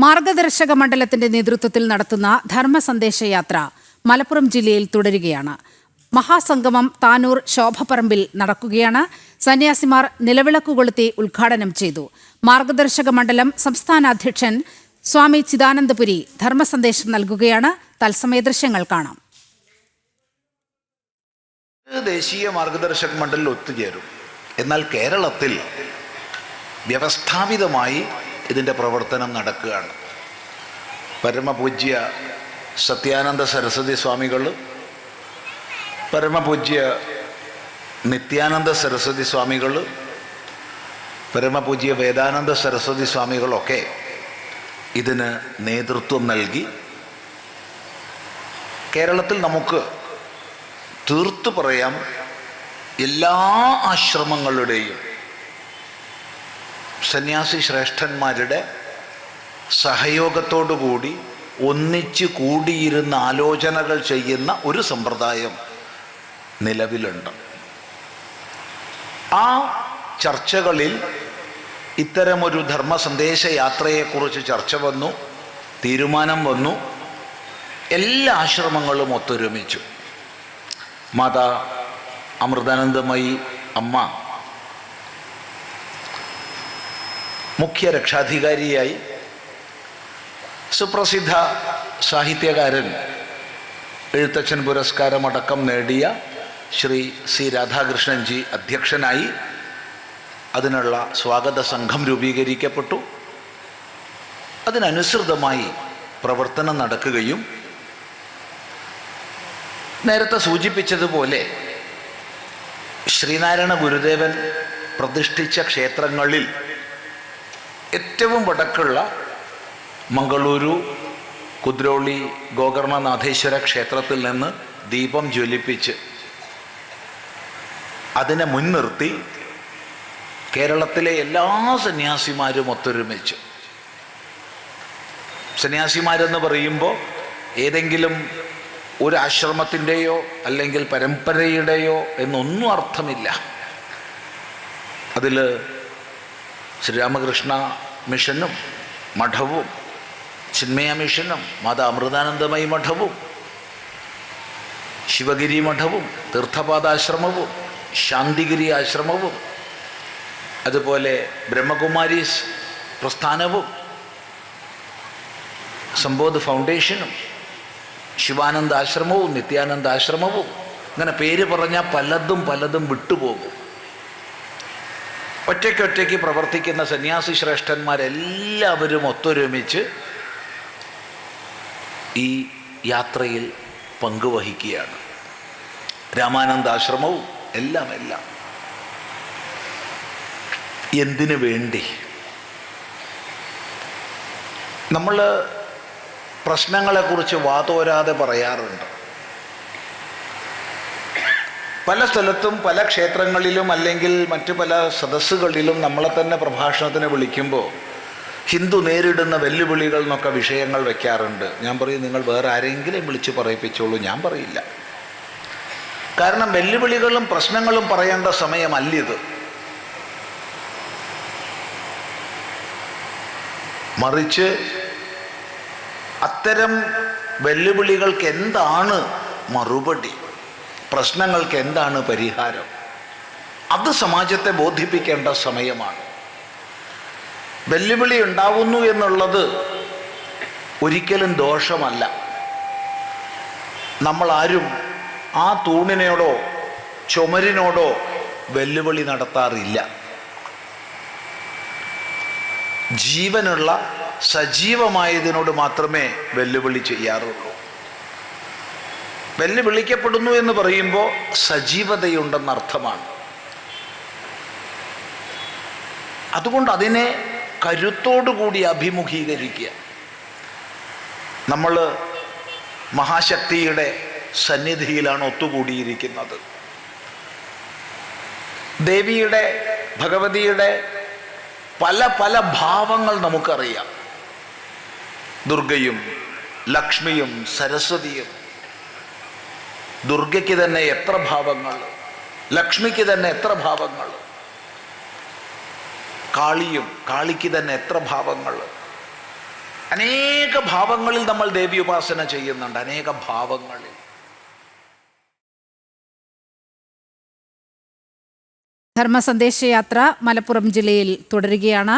മാർഗദർശക മണ്ഡലത്തിന്റെ നേതൃത്വത്തിൽ നടത്തുന്ന ധർമ്മസന്ദേശയാത്ര മലപ്പുറം ജില്ലയിൽ തുടരുകയാണ്. മഹാസംഗമം താനൂർ ശോഭപ്പറമ്പിൽ നടക്കുകയാണ്. സന്യാസിമാർ നിലവിളക്ക് കൊളുത്തി ഉദ്ഘാടനം ചെയ്തു. മാർഗദർശക മണ്ഡലം സംസ്ഥാന അധ്യക്ഷൻ സ്വാമി ചിദാനന്ദപുരി ധർമ്മസന്ദേശം നൽകുകയാണ്. തത്സമയ ദൃശ്യങ്ങൾ കാണാം. ദേശീയ മാർഗദർശക മണ്ഡലം ഒത്തുചേരും. എന്നാൽ കേരളത്തിൽ വ്യവസ്ഥാപിതമായി ഇതിൻ്റെ പ്രവർത്തനം നടക്കുകയാണ്. പരമപൂജ്യ സത്യാനന്ദ സരസ്വതി സ്വാമികൾ, പരമപൂജ്യ നിത്യാനന്ദ സരസ്വതി സ്വാമികൾ, പരമപൂജ്യ വേദാനന്ദ സരസ്വതി സ്വാമികളൊക്കെ ഇതിന് നേതൃത്വം നൽകി. കേരളത്തിൽ നമുക്ക് തീർത്തു പറയാം, എല്ലാ ആശ്രമങ്ങളുടെയും സന്യാസി ശ്രേഷ്ഠന്മാരുടെ സഹയോഗത്തോടുകൂടി ഒന്നിച്ച് കൂടിയിരുന്ന ആലോചനകൾ ചെയ്യുന്ന ഒരു സമ്പ്രദായം നിലവിലുണ്ട്. ആ ചർച്ചകളിൽ ഇത്തരമൊരു ധർമ്മസന്ദേശ യാത്രയെക്കുറിച്ച് ചർച്ച വന്നു, തീരുമാനം വന്നു. എല്ലാ ആശ്രമങ്ങളും ഒത്തൊരുമിച്ചു. മാതാ അമൃതാനന്ദമയി അമ്മ മുഖ്യ രക്ഷാധികാരിയായി, സുപ്രസിദ്ധ സാഹിത്യകാരൻ എഴുത്തച്ഛൻ പുരസ്കാരമടക്കം നേടിയ ശ്രീ സി രാധാകൃഷ്ണൻജി അധ്യക്ഷനായി. അതിനുള്ള സ്വാഗത സംഘം രൂപീകരിക്കപ്പെട്ടു. അതിനനുസൃതമായി പ്രവർത്തനം നടക്കുകയും, നേരത്തെ സൂചിപ്പിച്ചതുപോലെ ശ്രീനാരായണ ഗുരുദേവൻ പ്രതിഷ്ഠിച്ച ക്ഷേത്രങ്ങളിൽ ഏറ്റവും വടക്കുള്ള മംഗളൂരു കുദ്രോളി ഗോകർണനാഥേശ്വര ക്ഷേത്രത്തിൽ നിന്ന് ദീപം ജ്വലിപ്പിച്ച് അതിനെ മുൻനിർത്തി കേരളത്തിലെ എല്ലാ സന്യാസിമാരും ഒത്തൊരുമിച്ചു. സന്യാസിമാരെന്ന് പറയുമ്പോൾ ഏതെങ്കിലും ഒരു ആശ്രമത്തിൻ്റെയോ അല്ലെങ്കിൽ പരമ്പരയുടെയോ എന്നൊന്നും അർത്ഥമില്ല. അതിൽ ശ്രീരാമകൃഷ്ണ മിഷനും മഠവും, ചിന്മയ മിഷനും, മാതാ അമൃതാനന്ദമയി മഠവും, ശിവഗിരി മഠവും, തീർത്ഥപാദാശ്രമവും, ശാന്തിഗിരി ആശ്രമവും, അതുപോലെ ബ്രഹ്മകുമാരീസ് പ്രസ്ഥാനവും, സമ്പോധ് ഫൗണ്ടേഷനും, ശിവാനന്ദ ആശ്രമവും, നിത്യാനന്ദ ആശ്രമവും, അങ്ങനെ പേര് പറഞ്ഞാൽ പലതും വിട്ടുപോകും. ഒറ്റയ്ക്കൊറ്റയ്ക്ക് പ്രവർത്തിക്കുന്ന സന്യാസി ശ്രേഷ്ഠന്മാരെല്ലാവരും ഒത്തൊരുമിച്ച് ഈ യാത്രയിൽ പങ്കുവഹിക്കുകയാണ്. രാമാനന്ദാശ്രമവും എല്ലാം. എന്തിനു വേണ്ടി? നമ്മൾ പ്രശ്നങ്ങളെക്കുറിച്ച് വാതോരാതെ പറയാറുണ്ട്. പല സ്ഥലത്തും പല ക്ഷേത്രങ്ങളിലും അല്ലെങ്കിൽ മറ്റു പല സദസ്സുകളിലും നമ്മളെ തന്നെ പ്രഭാഷണത്തിന് വിളിക്കുമ്പോൾ ഹിന്ദു നേരിടുന്ന വെല്ലുവിളികൾ എന്നൊക്കെ വിഷയങ്ങൾ വയ്ക്കാറുണ്ട്. ഞാൻ പറയും, നിങ്ങൾ വേറെ ആരെങ്കിലും വിളിച്ച് പറയിപ്പിച്ചോളൂ, ഞാൻ പറയില്ല. കാരണം വെല്ലുവിളികളും പ്രശ്നങ്ങളും പറയേണ്ട സമയമല്ലിത്. മറിച്ച് അത്തരം വെല്ലുവിളികൾക്ക് എന്താണ് മറുപടി, പ്രശ്നങ്ങൾക്ക് എന്താണ് പരിഹാരം, അത് സമാജത്തെ ബോധിപ്പിക്കേണ്ട സമയമാണ്. വെല്ലുവിളി ഉണ്ടാവുന്നു എന്നുള്ളത് ഒരിക്കലും ദോഷമല്ല. നമ്മളാരും ആ തൂണിനോടോ ചുമരിനോടോ വെല്ലുവിളി നടത്താറില്ല. ജീവനുള്ള സജീവമായതിനോട് മാത്രമേ വെല്ലുവിളി ചെയ്യാറുള്ളൂ. വെല്ലുവിളിക്കപ്പെടുന്നു എന്ന് പറയുമ്പോൾ സജീവതയുണ്ടെന്നർത്ഥമാണ്. അതുകൊണ്ട് അതിനെ കരുത്തോടുകൂടി അഭിമുഖീകരിക്കുക. നമ്മൾ മഹാശക്തിയുടെ സന്നിധിയിലാണ് ഒത്തുകൂടിയിരിക്കുന്നത്. ദേവിയുടെ, ഭഗവതിയുടെ പല ഭാവങ്ങൾ നമുക്കറിയാം. ദുർഗയും ലക്ഷ്മിയും സരസ്വതിയും. ദുർഗയ്ക്ക് തന്നെ എത്ര ഭാവങ്ങൾ, ലക്ഷ്മിക്ക് തന്നെ എത്ര ഭാവങ്ങൾ, കാളിക്ക് തന്നെ എത്ര ഭാവങ്ങൾ. അനേക ഭാവങ്ങളിൽ നമ്മൾ ദേവി ഉപാസന ചെയ്യുന്നുണ്ട്, അനേക ഭാവങ്ങളിൽ. ധർമ്മസന്ദേശയാത്ര മലപ്പുറം ജില്ലയിൽ തുടരുകയാണ്.